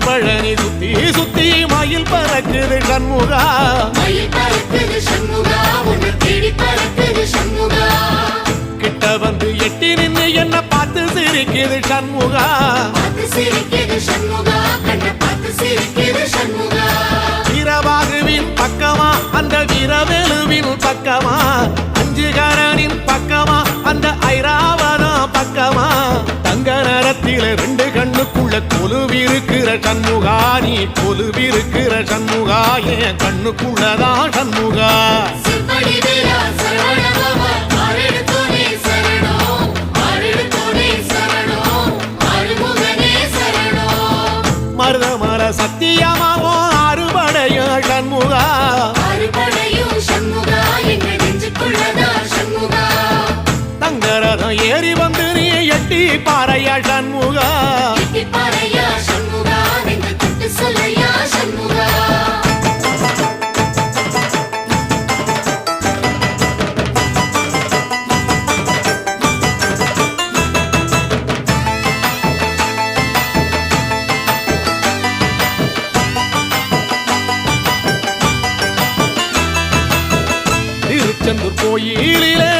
திருப்பழனி சுத்தி சுத்தி மயில் பறக்குது சண்முகா கிட்ட வந்து எட்டி நின்னு என்ன பார்த்து சிரிக்குது சண்முகா வீரபாகுவின் பக்கமா அந்த வீரவேலுவின் பக்கமா அஞ்சுகரனின் பக்கமா அந்த ஐராவதம் பக்கமா தங்க நேரத்தில ரெண்டு கண்ணுக்குள்ள கொலுவிருக்கிற சண்முகா நீ கொலுவிருக்கிற சண்முகா என் கண்ணுக்குள்ளதான் சண்முகா மருதமர சத்தியமாவோ அறுபடைய சண்முகா தங்கரதம் ஏறி வந்து நீ எட்டி பாறையா சண்முகா திருச்செந்தூர் கோயிலிலே